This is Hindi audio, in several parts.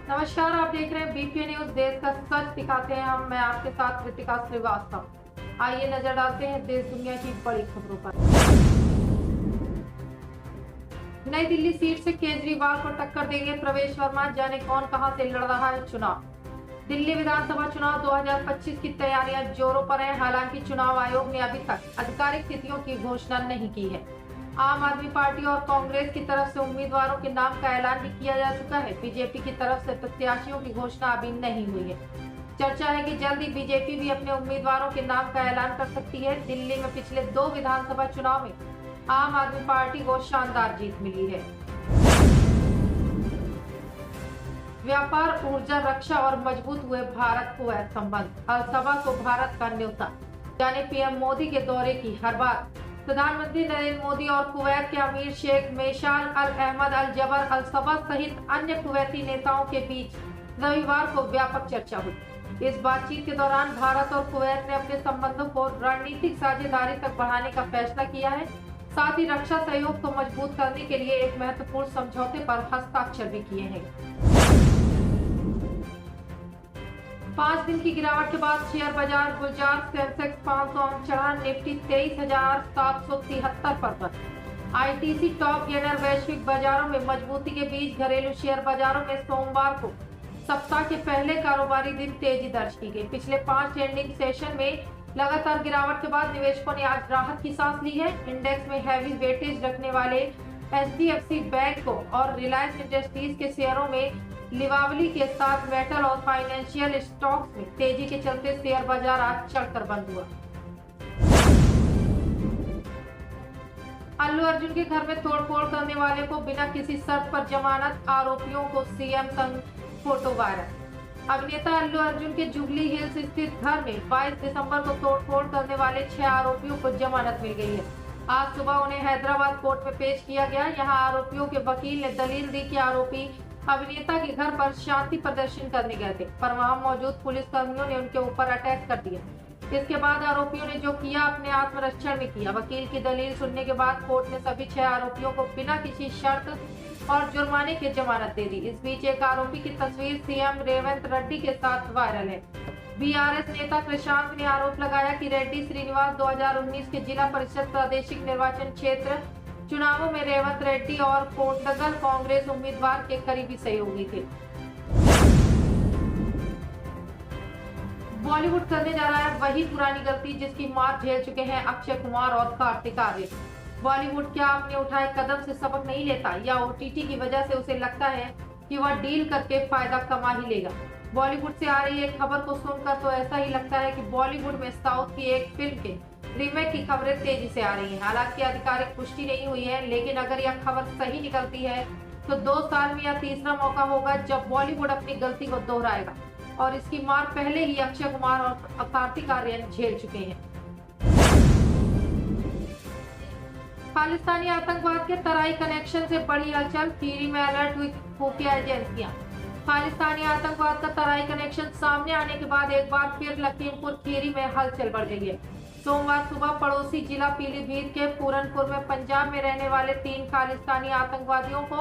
नमस्कार, आप देख रहे हैं बीपीए न्यूज। देश का सच दिखाते हैं मैं आपके साथ कृतिका श्रीवास्तव। आइए नजर डालते हैं देश दुनिया की बड़ी खबरों पर। नई दिल्ली सीट से केजरीवाल को टक्कर देंगे प्रवेश वर्मा, जाने कौन कहां से लड़ रहा है चुनाव। दिल्ली विधानसभा चुनाव 2025 की तैयारियां जोरों पर है। हालांकि चुनाव आयोग ने अभी तक आधिकारिक तिथियों की घोषणा नहीं की है। आम आदमी पार्टी और कांग्रेस की तरफ से उम्मीदवारों के नाम का ऐलान भी किया जा चुका है। बीजेपी की तरफ से प्रत्याशियों की घोषणा अभी नहीं हुई है। चर्चा है कि जल्द ही बीजेपी भी अपने उम्मीदवारों के नाम का ऐलान कर सकती है। दिल्ली में पिछले 2 विधानसभा चुनाव में आम आदमी पार्टी को शानदार जीत मिली है। व्यापार, ऊर्जा, रक्षा और मजबूत हुए भारत कुवैत संबंध। अल-सबा को भारत का न्योता, जाने पीएम मोदी के दौरे की हर बात। प्रधानमंत्री नरेंद्र मोदी और कुवैत के अमीर शेख मेशाल अल अहमद अल जबर अल सबा सहित अन्य कुवैती नेताओं के बीच रविवार को व्यापक चर्चा हुई। इस बातचीत के दौरान भारत और कुवैत ने अपने संबंधों को रणनीतिक साझेदारी तक बढ़ाने का फैसला किया है। साथ ही रक्षा सहयोग को मजबूत करने के लिए एक महत्वपूर्ण समझौते पर हस्ताक्षर भी किए हैं। 5 दिन की गिरावट के बाद शेयर बाजार गुलजार, सेंसेक्स 500 अंक चढ़ा, निफ्टी 23,773 पर बंद। ITC top gainer. वैश्विक बाजारों में मजबूती के बीच घरेलू शेयर बाजारों में सोमवार को सप्ताह के पहले कारोबारी दिन तेजी दर्ज की गई। पिछले 5 ट्रेडिंग सेशन में लगातार गिरावट के बाद निवेशकों ने आज राहत की सांस ली है। इंडेक्स में हैवी वेटेज रखने वाले एचडीएफसी बैंक को और रिलायंस इंडस्ट्रीज के शेयरों में लिवावली के साथ मेटल और फाइनेंशियल स्टॉक्स में तेजी के चलते शेयर बाजार आज चढ़कर बंद हुआ। अल्लू अर्जुन के घर में तोड़फोड़ करने वाले को बिना किसी शर्त पर जमानत, आरोपियों को सीएम संग फोटो वायरल। अभिनेता अल्लू अर्जुन के जुबली हिल्स स्थित घर में 22 दिसंबर को तोड़फोड़ करने वाले 6 आरोपियों को जमानत मिल गई है। आज सुबह उन्हें हैदराबाद कोर्ट में पेश किया गया। यहाँ आरोपियों के वकील ने दलील दी कि आरोपी अभिनेता के घर पर शांति प्रदर्शन करने गए थे, पर वहां मौजूद पुलिस कर्मियों ने उनके ऊपर अटैक कर दिया। इसके बाद आरोपियों ने जो किया अपने आत्मरक्षण में किया। वकील की दलील सुनने के बाद कोर्ट ने सभी 6 आरोपियों को बिना किसी शर्त और जुर्माने के जमानत दे दी। इस बीच एक आरोपी की तस्वीर सीएम रेवंत रेड्डी के साथ वायरल है। बीआरएस नेता प्रशांत ने आरोप लगाया कि रेड्डी श्रीनिवास 2019 के जिला परिषद प्रादेशिक निर्वाचन क्षेत्र चुनावों में रेवंत रेड्डी और कोंडगल कांग्रेस उम्मीदवार के करीबी सहयोगी थे। बॉलीवुड करने जा रहा है वही पुरानी गलती जिसकी मार झेल चुके हैं अक्षय कुमार और कार्तिक आर्यन। बॉलीवुड क्या अपने उठाए कदम से सबक नहीं लेता, या ओटीटी की वजह से उसे लगता है कि वह डील करके फायदा कमा ही लेगा। बॉलीवुड से आ रही एक खबर को सुनकर तो ऐसा ही लगता है कि बॉलीवुड में साउथ की एक फिल्म के रीमेक की खबरें तेजी से आ रही हैं। हालांकि आधिकारिक पुष्टि नहीं हुई है, लेकिन अगर यह खबर सही निकलती है तो 2 साल में यह तीसरा मौका होगा जब बॉलीवुड अपनी गलती को दोहराएगा, और इसकी मार पहले ही अक्षय कुमार और कार्तिक आर्यन झेल चुके हैं। खालिस्तानी आतंकवाद के तराई कनेक्शन से बड़ी हलचल, खीरी में अलर्ट हुई खुफिया एजेंसियां। खालिस्तानी आतंकवाद का तराई कनेक्शन सामने आने के बाद एक बार फिर लखीमपुर खीरी में हलचल बढ़ गई है। सोमवार सुबह पड़ोसी जिला पीलीभीत के पूरनपुर में पंजाब में रहने वाले 3 खालिस्तानी आतंकवादियों को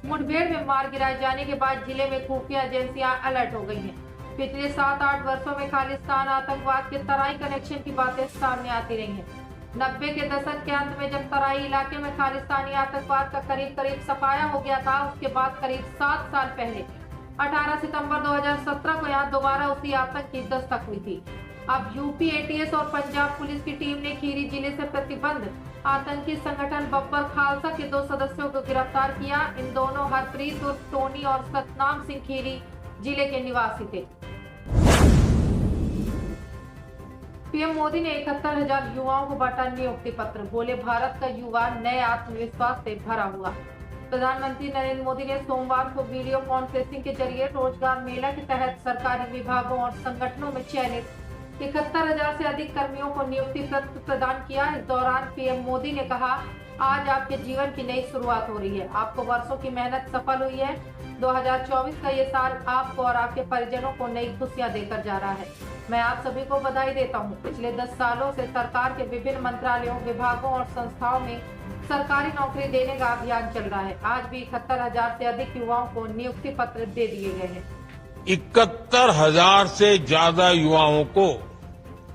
मुठभेड़ में मार गिराए जाने के बाद जिले में खुफिया एजेंसियां अलर्ट हो गई हैं। पिछले 7-8 वर्षों में खालिस्तान आतंकवाद के तराई कनेक्शन की बातें सामने आती रही हैं। 90 के दशक के अंत में जब तराई इलाके में खालिस्तानी आतंकवाद का करीब सफाया हो गया था, उसके बाद करीब 7 साल पहले 18 सितंबर 2017 को यहाँ दोबारा उसी आतंक की दस्तक हुई थी। अब यूपी एटीएस और पंजाब पुलिस की टीम ने खीरी जिले से प्रतिबंध आतंकी संगठन बब्बर खालसा के 2 सदस्यों को गिरफ्तार किया। इन दोनों हरप्रीत उर्फ टोनी और सतनाम सिंह खीरी जिले के निवासी थे। पीएम मोदी ने 71,000 युवाओं को बांटा नियुक्ति पत्र, बोले भारत का युवा नए आत्मविश्वास से भरा हुआ। प्रधानमंत्री नरेंद्र मोदी ने सोमवार को वीडियो कॉन्फ्रेंसिंग के जरिए रोजगार मेला के तहत सरकारी विभागों और संगठनों में चयनित 71,000 से अधिक कर्मियों को नियुक्ति पत्र प्रदान किया। इस दौरान पीएम मोदी ने कहा, आज आपके जीवन की नई शुरुआत हो रही है। आपको वर्षों की मेहनत सफल हुई है। 2024 का ये साल आपको और आपके परिजनों को नई खुशियां देकर जा रहा है। मैं आप सभी को बधाई देता हूँ। पिछले 10 सालों से सरकार के विभिन्न मंत्रालयों, विभागों और संस्थाओं में सरकारी नौकरी देने का अभियान चल रहा है। आज भी 71,000 से अधिक युवाओं को नियुक्ति पत्र दे दिए गए हैं। 71,000 से ज्यादा युवाओं को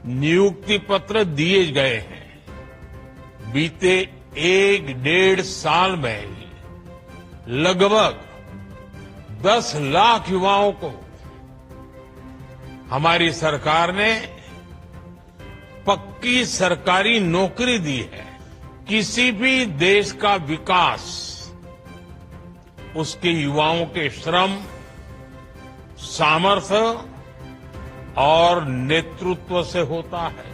नियुक्ति पत्र दिए गए हैं। बीते 1-1.5 साल में ही लगभग 10 लाख युवाओं को हमारी सरकार ने पक्की सरकारी नौकरी दी है। किसी भी देश का विकास उसके युवाओं के श्रम, सामर्थ्य और नेतृत्व से होता है।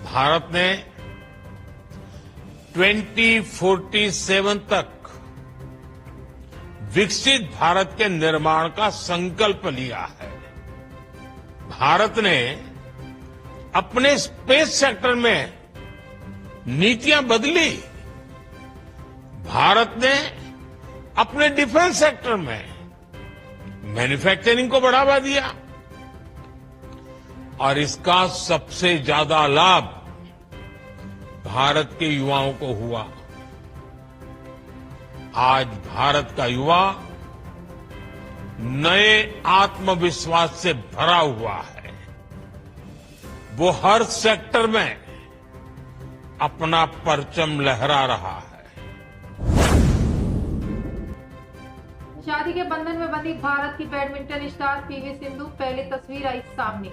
भारत ने 2047 तक विकसित भारत के निर्माण का संकल्प लिया है। भारत ने अपने स्पेस सेक्टर में नीतियां बदली। भारत ने अपने डिफेंस सेक्टर में मैन्युफैक्चरिंग को बढ़ावा दिया और इसका सबसे ज्यादा लाभ भारत के युवाओं को हुआ। आज भारत का युवा नए आत्मविश्वास से भरा हुआ है। वो हर सेक्टर में अपना परचम लहरा रहा है। शादी के बंधन में बंधी भारत की बैडमिंटन स्टार पीवी सिंधु, पहली तस्वीर आई सामने।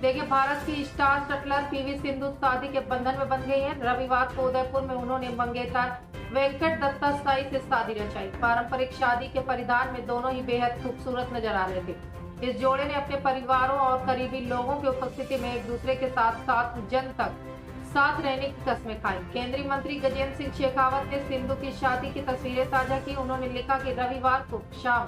देखिए, भारत की स्टार शटलर पीवी सिंधु शादी के बंधन में बंध गई हैं। रविवार को उदयपुर में उन्होंने मंगेतर वेंकट दत्ता साई से शादी रचाई। पारंपरिक शादी के परिधान में दोनों ही बेहद खूबसूरत नजर आ रहे थे। इस जोड़े ने अपने परिवारों और करीबी लोगों की उपस्थिति में एक दूसरे के साथ 7 जन तक साथ रहने की कस्में खाई। केंद्रीय मंत्री गजेंद्र सिंह शेखावत ने सिंधु की शादी की तस्वीरें साझा की। उन्होंने लिखा कि रविवार को शाम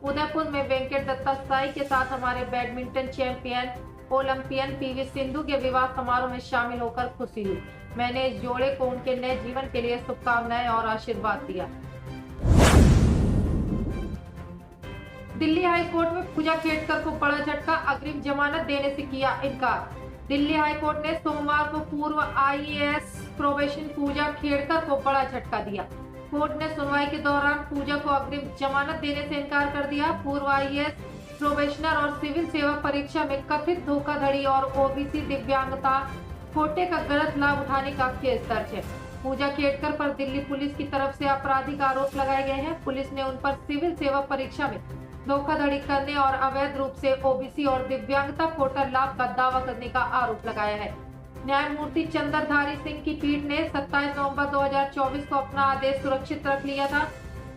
उदयपुर में वेंकट दत्ता साई के साथ हमारे badminton champion Olympian PV Sindhu के विवाह समारोह में शामिल होकर खुशी हुई। मैंने इस जोड़े को उनके नए जीवन के लिए शुभकामनाएं और आशीर्वाद दिया। दिल्ली हाई कोर्ट में पूजा खेड़कर को बड़ा झटका, अग्रिम जमानत देने से किया इनकार। दिल्ली हाई कोर्ट ने सोमवार को पूर्व आईएएस प्रोबेशन पूजा खेड़कर को बड़ा झटका दिया। कोर्ट ने सुनवाई के दौरान पूजा को अग्रिम जमानत देने से इनकार कर दिया। पूर्व आईएएस प्रोबेशनर और सिविल सेवा परीक्षा में कथित धोखाधड़ी और ओबीसी दिव्यांगता कोटे का गलत लाभ उठाने का केस दर्ज है। पूजा खेड़कर पर दिल्ली पुलिस की तरफ से आपराधिक आरोप लगाए गए हैं। पुलिस ने उन पर सिविल सेवा परीक्षा में धोखाधड़ी करने और अवैध रूप से ओबीसी और दिव्यांगता कोटा लाभ का दावा करने का आरोप लगाया है। न्यायमूर्ति चंद्रधारी सिंह की पीठ ने 27 नवंबर 2024 को अपना आदेश सुरक्षित रख लिया था।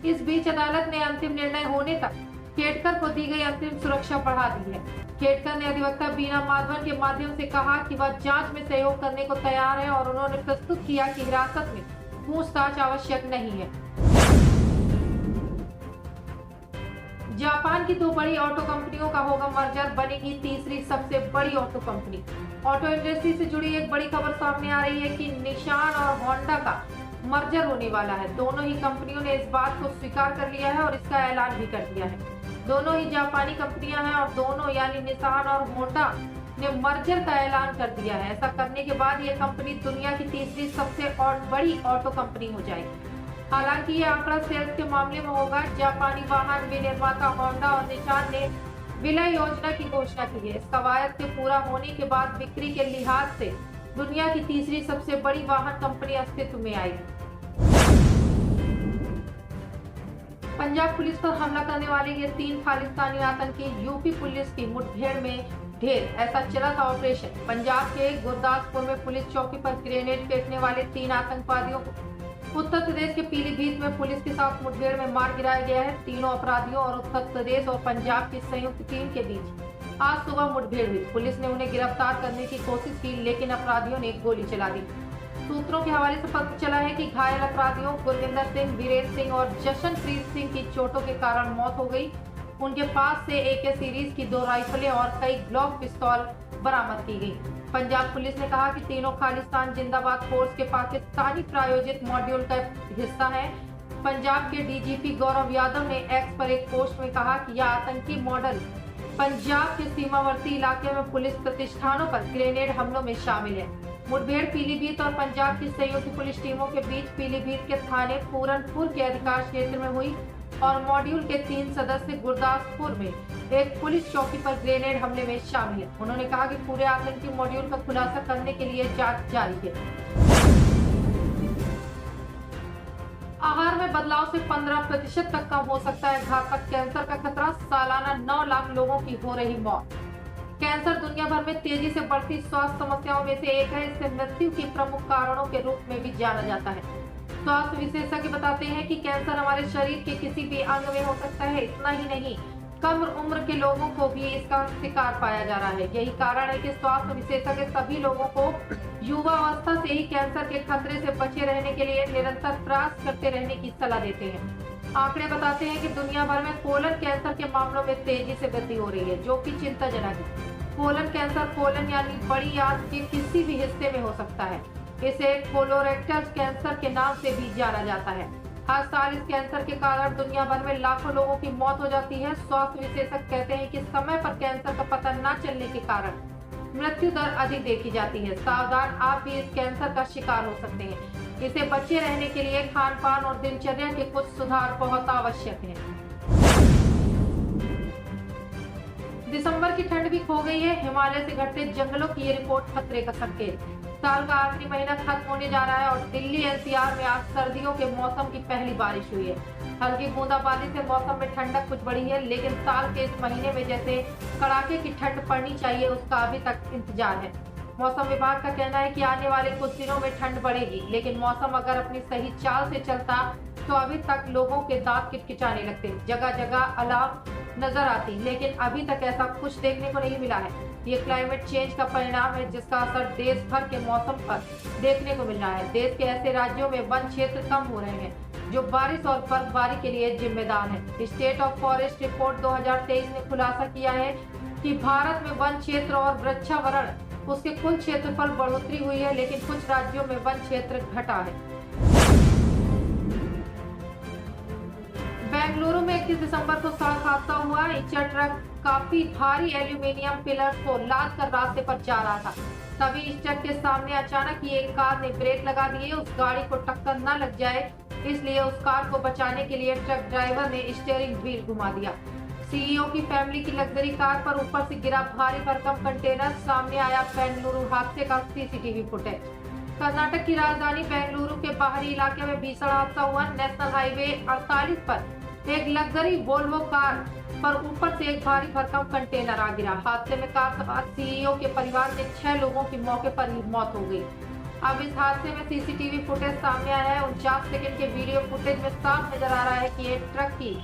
इस बीच अदालत ने अंतिम निर्णय होने तक खेड़कर को दी गई अंतरिम सुरक्षा बढ़ा दी है। खेड़कर ने अधिवक्ता बीना माधवन के माध्यम से कहा कि वह जांच में सहयोग करने को तैयार है और उन्होंने प्रस्तुत किया कि हिरासत में पूछताछ आवश्यक नहीं है। जापान की 2 बड़ी ऑटो कंपनियों का होगा मर्जर, बनेगी तीसरी सबसे बड़ी ऑटो कंपनी। ऑटो इंडस्ट्री से जुड़ी एक बड़ी खबर सामने आ रही है कि निशान और होंडा का मर्जर होने वाला है। दोनों ही कंपनियों ने इस बात को स्वीकार कर लिया है और इसका ऐलान भी कर दिया है। दोनों ही जापानी कंपनियां हैं और दोनों यानी निशान और होंडा ने मर्जर का ऐलान कर दिया है। ऐसा करने के बाद ये कंपनी दुनिया की तीसरी सबसे बड़ी ऑटो कंपनी हो जाएगी। हालांकि ये आंकड़ा सेल्स के मामले में होगा। जापानी वाहन विनिर्माता होंडा और निशान ने विलय योजना की घोषणा की है। इस कवायद के पूरा होने के बाद बिक्री के लिहाज से दुनिया की तीसरी सबसे बड़ी वाहन कंपनी अस्तित्व में आएगी। पंजाब पुलिस पर हमला करने वाले ये 3 खालिस्तानी आतंकी यूपी पुलिस की मुठभेड़ में ढेर। ऐसा चला था ऑपरेशन। पंजाब के गुरदासपुर में पुलिस चौकी पर ग्रेनेड फेंकने वाले 3 आतंकवादियों को उत्तर प्रदेश के पीलीभीत में पुलिस के साथ मुठभेड़ में मार गिराया गया है। तीनों अपराधियों और उत्तर प्रदेश और पंजाब की संयुक्त टीम के बीच आज सुबह मुठभेड़ हुई। पुलिस ने उन्हें गिरफ्तार करने की कोशिश की, लेकिन अपराधियों ने गोली चला दी। सूत्रों के हवाले से पता चला है कि घायल अपराधियों गुरविंदर सिंह, वीरेंद्र सिंह और जशनप्रीत सिंह की चोटों के कारण मौत हो गई। उनके पास से AK सीरीज की 2 राइफलें और कई ग्लॉक पिस्तौल बरामद की गई। पंजाब पुलिस ने कहा कि तीनों खालिस्तान जिंदाबाद फोर्स के पाकिस्तानी प्रायोजित मॉड्यूल का हिस्सा है। पंजाब के DGP गौरव यादव ने एक्स पर एक पोस्ट में कहा कि यह आतंकी मॉडल पंजाब के सीमावर्ती इलाके में पुलिस प्रतिष्ठानों पर ग्रेनेड हमलों में शामिल है। मुठभेड़ पीलीभीत और पंजाब की संयुक्त पुलिस टीमों के बीच पीलीभीत के थाने पूरनपुर के अधिकार क्षेत्र में हुई और मॉड्यूल के 3 सदस्य गुरदासपुर में एक पुलिस चौकी पर ग्रेनेड हमले में शामिल है। उन्होंने कहा कि पूरे आतंकी मॉड्यूल का खुलासा करने के लिए जांच जारी है। आहार में बदलाव से 15% तक कम हो सकता है घातक कैंसर का खतरा, सालाना 9 लाख लोगों की हो रही मौत। कैंसर दुनिया भर में तेजी से बढ़ती स्वास्थ्य समस्याओं में से एक है। इसे मृत्यु के प्रमुख कारणों के रूप में भी जाना जाता है। स्वास्थ्य विशेषज्ञ बताते हैं कि कैंसर हमारे शरीर के किसी भी अंग में हो सकता है। इतना ही नहीं, कम उम्र के लोगों को भी इसका शिकार पाया जा रहा है। यही कारण है कि स्वास्थ्य विशेषज्ञ सभी लोगों को युवा अवस्था से ही कैंसर के खतरे से बचे रहने के लिए निरंतर प्रयास करते रहने की सलाह देते हैं। आंकड़े बताते हैं कि दुनिया भर में कोलन कैंसर के मामलों में तेजी से वृद्धि हो रही है, जो कि चिंताजनक है। कोलन कैंसर कोलन यानी बड़ी आंत के किसी भी हिस्से में हो सकता है। इसे कोलोरेक्टल कैंसर के नाम से भी जाना जाता है। हर साल इस कैंसर के कारण दुनिया भर में लाखों लोगों की मौत हो जाती है। स्वास्थ्य विशेषज्ञ कहते हैं कि समय पर कैंसर का पता न चलने के कारण मृत्यु दर अधिक देखी जाती है। सावधान, आप भी इस कैंसर का शिकार हो सकते हैं। इसे बचे रहने के लिए खान पान और दिनचर्या के कुछ सुधार बहुत आवश्यक हैं। दिसंबर की ठंड भी खो गई है। हिमालय से घटते जंगलों की ये रिपोर्ट खतरे का संकेत। साल का आखिरी महीना खत्म होने जा रहा है और दिल्ली एनसीआर में आज सर्दियों के मौसम की पहली बारिश हुई है। हल्की बूंदाबांदी से मौसम में ठंडक कुछ बढ़ी है, लेकिन साल के इस महीने में जैसे कड़ाके की ठंड पड़नी चाहिए, उसका अभी तक इंतजार है। मौसम विभाग का कहना है कि आने वाले कुछ दिनों में ठंड बढ़ेगी, लेकिन मौसम अगर अपनी सही चाल से चलता तो अभी तक लोगों के दांत किटकिचाने लगते, जगह जगह अलाव नजर आती, लेकिन अभी तक ऐसा कुछ देखने को नहीं मिला है। ये क्लाइमेट चेंज का परिणाम है, जिसका असर देश भर के मौसम पर देखने को मिल रहा है। देश के ऐसे राज्यों में वन क्षेत्र कम हो रहे हैं जो बारिश और बर्फबारी के लिए जिम्मेदार है। स्टेट ऑफ फॉरेस्ट रिपोर्ट 2023 ने खुलासा किया है कि भारत में वन क्षेत्र और वृक्षावरण उसके कुल क्षेत्रफल बढ़ोतरी हुई है, लेकिन कुछ राज्यों में वन क्षेत्र घटा है। बेंगलुरु में 21 दिसंबर को सड़क हादसा हुआ। इचर ट्रक काफी भारी एल्यूमिनियम पिलर्स को लाद कर रास्ते पर जा रहा था। तभी इस ट्रक के सामने अचानक ही एक कार ने ब्रेक लगा दिए। उस गाड़ी को टक्कर न लग जाए, इसलिए उस कार को बचाने के लिए ट्रक ड्राइवर ने स्टीयरिंग व्हील घुमा दिया। सीईओ की फैमिली की लग्जरी कार पर ऊपर से गिरा भारी भरकम कंटेनर। सामने आया बेंगलुरु हादसे का सीसीटीवी फुटेज। कर्नाटक की राजधानी बेंगलुरु के बाहरी इलाके में भीषण हादसा हुआ। नेशनल हाईवे 48 पर एक लग्जरी वोल्वो कार पर ऊपर से एक भारी भरकम कंटेनर आ गिरा। हादसे में कार सवार सीईओ के परिवार के 6 लोगों की मौके पर ही मौत हो गई। अब इस हादसे में सीसीटीवी फुटेज सामने आया है। 49 सेकंड के वीडियो फुटेज में साफ नजर आ रहा है कि एक ट्रक की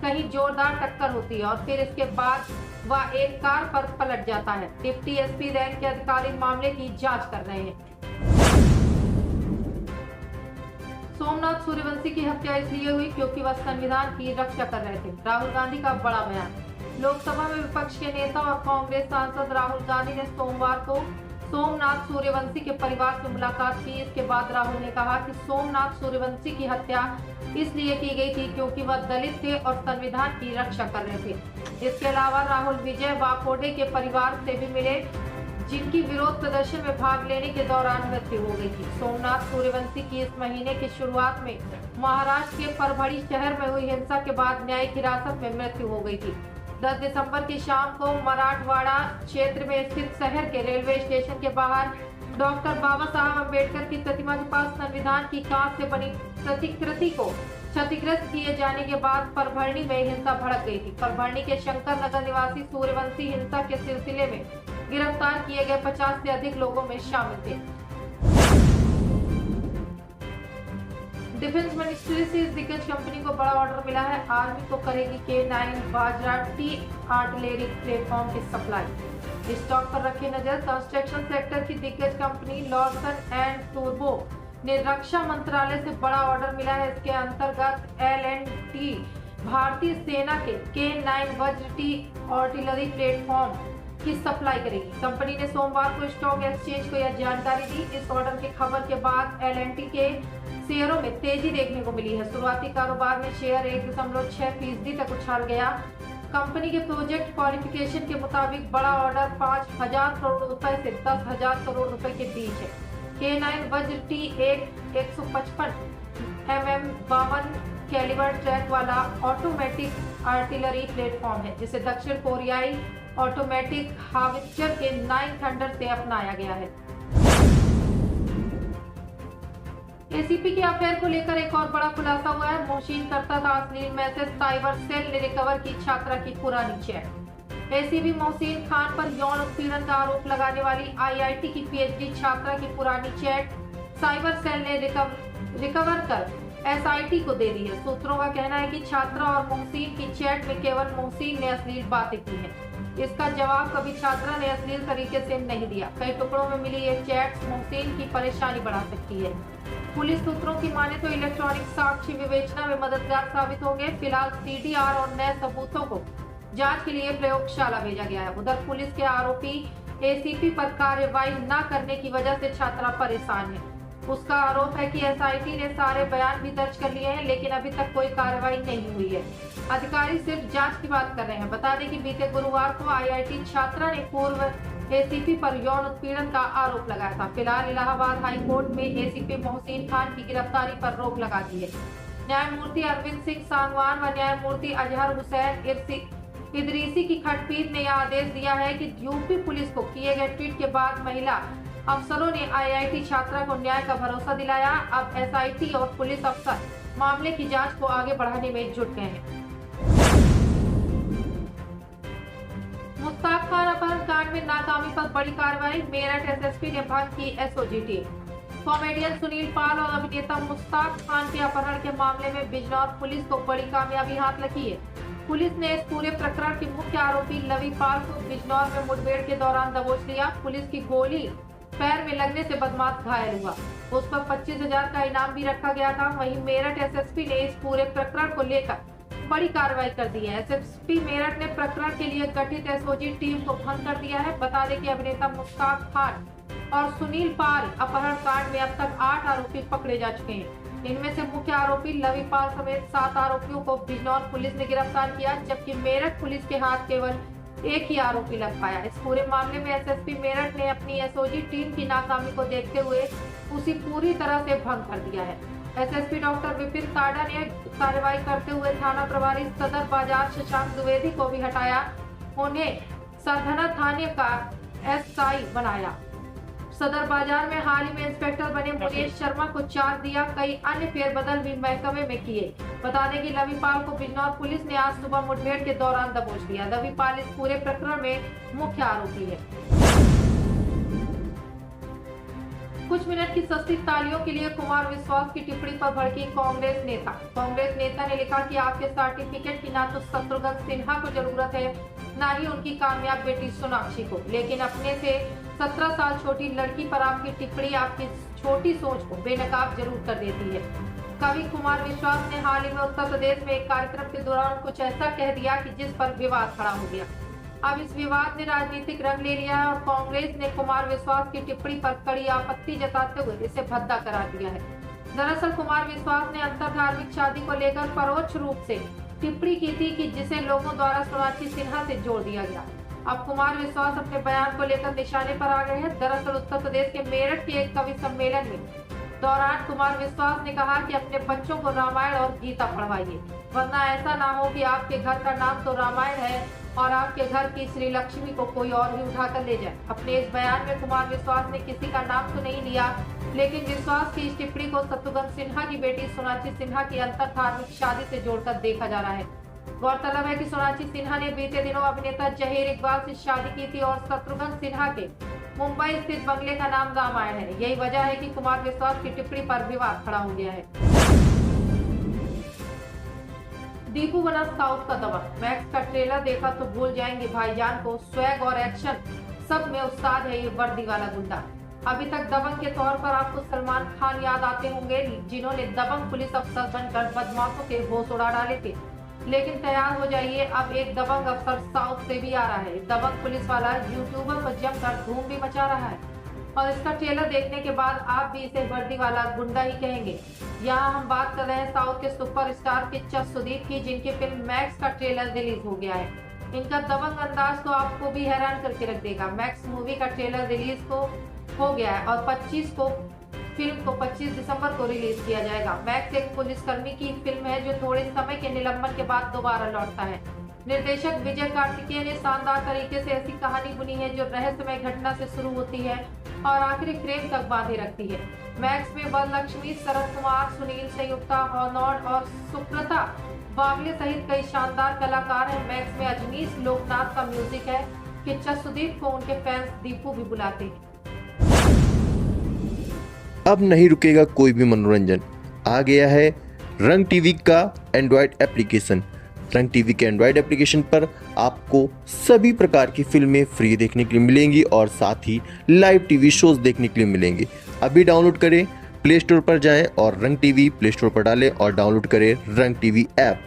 कहीं जोरदार टक्कर होती है और फिर इसके बाद वह एक कार पर पलट जाता है। डिप्टी एसपी रैंक के अधिकारी मामले की जांच कर रहे हैं। सोमनाथ सूर्यवंशी की हत्या इसलिए हुई क्योंकि वह संविधान की रक्षा कर रहे थे। राहुल गांधी का बड़ा बयान। लोकसभा में विपक्ष के नेता और कांग्रेस सांसद राहुल गांधी ने सोमवार को सोमनाथ सूर्यवंशी के परिवार से मुलाकात की। इसके बाद राहुल ने कहा कि सोमनाथ सूर्यवंशी की हत्या इसलिए की गई थी क्योंकि वह दलित थे और संविधान की रक्षा कर रहे थे। इसके अलावा राहुल विजय वाकोडे के परिवार से भी मिले, जिनकी विरोध प्रदर्शन में भाग लेने के दौरान मृत्यु हो गई थी। सोमनाथ सूर्यवंशी की इस महीने की शुरुआत में महाराष्ट्र के परभणी शहर में हुई हिंसा के बाद न्यायिक हिरासत में मृत्यु हो गई थी। 10 दिसंबर की शाम को मराठवाड़ा क्षेत्र में स्थित शहर के रेलवे स्टेशन के बाहर डॉक्टर बाबा साहब अम्बेडकर की प्रतिमा के पास संविधान की कांच से बनी प्रतिकृति को क्षतिग्रस्त किए जाने के बाद परभणी में हिंसा भड़क गई थी। परभणी के शंकर नगर निवासी सूर्यवंशी हिंसा के सिलसिले में गिरफ्तार किए गए 50 से अधिक लोगों में शामिल थे। डिफेंस मिनिस्ट्री से इस दिग्गज कंपनी को बड़ा ऑर्डर मिला है। आर्मी को करेगी K9 बाजरा टी आर्टिलरी प्लेटफॉर्म की सप्लाई। स्टॉक पर रखे नजर। कंस्ट्रक्शन सेक्टर की दिग्गज कंपनी लॉर्सन एंड टूर्बो ने रक्षा मंत्रालय से बड़ा ऑर्डर मिला है। इसके अंतर्गत L&T भारतीय सेना के K9 वज्र टी आर्टिलरी प्लेटफॉर्म की सप्लाई करेगी। कंपनी ने सोमवार को स्टॉक एक्सचेंज को यह जानकारी दी। इस ऑर्डर की खबर के बाद L&T के शेयरों में तेजी देखने को मिली है। शुरुआती कारोबार में शेयर 1.6% तक उछाल गया। कंपनी के प्रोजेक्ट क्वालिफिकेशन के मुताबिक बड़ा ऑर्डर 5,000 करोड़ रुपए से 10,000 करोड़ रुपए के बीच है। K9 वज्र T8 155 mm 52 कैलिबर ट्रैक वाला ऑटोमेटिक आर्टिलरी प्लेटफॉर्म है, जिसे दक्षिण कोरियाई ऑटोमेटिक हावित्जर के 9 थंडर से अपनाया गया है। एसीपी के अफेयर को लेकर एक और बड़ा खुलासा हुआ है। मोहसिन करता था अश्लील मैसेज, साइबर सेल ने रिकवर की छात्रा की पुरानी चैट। एसीपी मोहसिन खान पर यौन उत्पीड़न का आरोप लगाने वाली आईआईटी की पीएचडी छात्रा की पुरानी चैट साइबर सेल ने रिकवर कर एसआईटी को दे दी है। सूत्रों का कहना है कि छात्रा और मोहसिन की चैट में केवल मोहसिन ने अश्लील बातें की हैं। इसका जवाब कभी छात्रा ने अश्लील तरीके से नहीं दिया। कई टुकड़ों में मिली ये चैट मोहसिन की परेशानी बढ़ा सकती है। पुलिस सूत्रों की माने तो इलेक्ट्रॉनिक साक्ष्य विवेचना में मददगार साबित होंगे। फिलहाल सीडीआर और नए सबूतों को जांच के लिए प्रयोगशाला भेजा गया है। उधर पुलिस के आरोपी एसीपी पर कार्रवाई न करने की वजह से छात्रा परेशान है। उसका आरोप है कि एसआईटी ने सारे बयान भी दर्ज कर लिए हैं, लेकिन अभी तक कोई कार्रवाई नहीं हुई है। अधिकारी सिर्फ जांच की बात कर रहे हैं। बता दें कि बीते गुरुवार को आईआईटी छात्रा ने पूर्व एसीपी पर यौन उत्पीड़न का आरोप लगाया था। फिलहाल इलाहाबाद हाई कोर्ट में एसीपी मोहसिन खान की गिरफ्तारी पर रोक लगा दी है। न्यायमूर्ति अरविंद सिंह सांगवान व न्यायमूर्ति अजहर हुसैन इदरीसी की खंडपीठ ने यह आदेश दिया है कि यूपी पुलिस को किए गए ट्वीट के बाद महिला अफसरों ने आईआईटी छात्रा को न्याय का भरोसा दिलाया। अब एसआईटी और पुलिस अफसर मामले की जांच को आगे बढ़ाने में जुट गए हैं। मुश्ताक खान अपहरण कांड में नाकामी पर बड़ी कार्रवाई, मेरठ एसएसपी ने भंग की एसओजी टीम। कॉमेडियन सुनील पाल और अभिनेता मुश्ताक खान के अपहरण के मामले में बिजनौर पुलिस को बड़ी कामयाबी हाथ लगी है। पुलिस ने इस पूरे प्रकरण के मुख्य आरोपी लवी पाल को बिजनौर में मुठभेड़ के दौरान दबोच लिया। पुलिस की गोली पैर में लगने से बदमाश घायल हुआ। उस पर 25,000 का इनाम भी रखा गया था। वहीं मेरठ एसएसपी ने इस पूरे प्रकरण को लेकर बड़ी कार्रवाई कर दी है। एसएसपी मेरठ ने प्रकरण के लिए गठित एसओजी टीम को भंग कर दिया है। बता दें कि अभिनेता मुश्ताक खान और सुनील पाल अपहरण कांड में अब तक 8 आरोपी पकड़े जा चुके हैं। इनमें से मुख्य आरोपी लवी पाल समेत 7 आरोपियों को बिजनौर पुलिस ने गिरफ्तार किया, जबकि मेरठ पुलिस के हाथ केवल एक ही आरोपी लग पाया। इस पूरे मामले में एसएसपी मेरठ ने अपनी एसओजी टीम की नाकामी को देखते हुए उसी पूरी तरह से भंग कर दिया है। एसएसपी डॉक्टर विपिन ताडा ने कार्रवाई करते हुए थाना प्रभारी सदर बाजार शशांक द्विवेदी को भी हटाया। उन्हें सरधना थाने का एसआई बनाया। सदर बाजार में हाल ही में इंस्पेक्टर बने मुकेश शर्मा को चार्ज दिया। कई अन्य फेरबदल भी महकमे में किए। बता दें कि लवी पाल को बिजनौर पुलिस ने आज सुबह मुठभेड़ के दौरान दबोच लिया। लवी पाल इस पूरे प्रकरण में मुख्य आरोपी है। कुछ मिनट की सस्ती तालियों के लिए कुमार विश्वास की टिप्पणी पर भड़की कांग्रेस नेता। कांग्रेस नेता ने लिखा कि आपके सर्टिफिकेट की ना तो शत्रुघ्न सिन्हा को जरूरत है, ना ही उनकी कामयाब बेटी सोनाक्षी को, लेकिन अपने से 17 साल छोटी लड़की पर आपकी टिप्पणी आपकी छोटी सोच को बेनकाब जरूर कर देती है। कवि कुमार विश्वास ने हाल ही में उत्तर प्रदेश में एक कार्यक्रम के दौरान कुछ ऐसा कह दिया कि जिस पर विवाद खड़ा हो गया। अब इस विवाद ने राजनीतिक रंग ले लिया है और कांग्रेस ने कुमार विश्वास की टिप्पणी पर कड़ी आपत्ति जताते हुए इसे भद्दा करार दिया है। दरअसल कुमार विश्वास ने अंतर धार्मिक शादी को लेकर परोक्ष रूप से टिप्पणी की थी कि जिसे लोगों द्वारा सोनाक्षी सिन्हा से जोड़ दिया गया। अब कुमार विश्वास अपने बयान को लेकर निशाने पर आ गए हैं। दरअसल उत्तर प्रदेश के मेरठ के एक कवि सम्मेलन में दौरान कुमार विश्वास ने कहा कि अपने बच्चों को रामायण और गीता पढ़वाइए, वरना ऐसा ना हो कि आपके घर का नाम तो रामायण है और आपके घर की श्री लक्ष्मी को कोई और ही उठाकर ले जाए। अपने इस बयान में कुमार विश्वास ने किसी का नाम तो नहीं लिया, लेकिन विश्वास की इस टिप्पणी को शत्रुघ्न सिन्हा की बेटी सोनाक्षी सिन्हा की अंतर धार्मिक शादी से जोड़कर देखा जा रहा है। गौरतलब है कि सोनाक्षी सिन्हा ने बीते दिनों अभिनेता जहीर इकबाल से शादी की थी और शत्रुघ्न सिन्हा के मुंबई स्थित बंगले का नाम रामायण है। यही वजह है कि कुमार विश्वास की टिप्पणी पर विवाद खड़ा हो गया है। दीपू बना साउथ का दबंग। मैक्स का ट्रेलर देखा तो भूल जाएंगे भाईजान को। स्वैग और एक्शन सब में उस्ताद है ये वर्दी वाला गुंडा। अभी तक दबंग के तौर पर आपको सलमान खान याद आते होंगे, जिन्होंने दबंग पुलिस अफसर बनकर बदमाशों के होश उड़ा डाले थे। लेकिन तैयार हो जाइए, अब एक दबंग अफसर साउथ से भी आ रहा है। दबंग पुलिस वाला यूट्यूबर पर जमकर धूम भी मचा रहा है और इसका ट्रेलर देखने के बाद आप भी इसे वर्दी वाला गुंडा ही कहेंगे। यहाँ हम बात कर रहे हैं साउथ के सुपरस्टार किच्चा सुदीप की, जिनकी फिल्म मैक्स का ट्रेलर रिलीज हो गया है। इनका दबंग अंदाज तो आपको भी हैरान करके रख देगा। मैक्स मूवी का ट्रेलर रिलीज को हो गया है और 25 को फिल्म को 25 दिसंबर को रिलीज किया जाएगा। मैक्स एक पुलिसकर्मी की फिल्म है जो थोड़े समय के निलंबन के बाद दोबारा लौटता है। निर्देशक विजय कार्तिकेय ने शानदार तरीके से ऐसी कहानी बुनी है जो रहस्यमय घटना से शुरू होती है और आखिरी फ्रेम तक बांधे रखती है। मैक्स में वरलक्ष्मी, शरद कुमार, सुनील संयुक्ता, हॉनॉर्ड और सुप्रता बागले सहित कई शानदार कलाकार हैं। मैक्स में अजनीश लोकनाथ का म्यूजिक है। किच्चा सुदीप को उनके फैंस दीपू भी बुलाते हैं। अब नहीं रुकेगा कोई भी मनोरंजन। आ गया है रंग टीवी का एंड्रॉयड एप्लीकेशन। रंग टीवी के एंड्रॉयड एप्लीकेशन पर आपको सभी प्रकार की फिल्में फ्री देखने के लिए मिलेंगी और साथ ही लाइव टीवी शोज देखने के लिए मिलेंगे। अभी डाउनलोड करें, प्ले स्टोर पर जाएं और रंग टीवी प्ले स्टोर पर डालें और डाउनलोड करें रंग टीवी ऐप।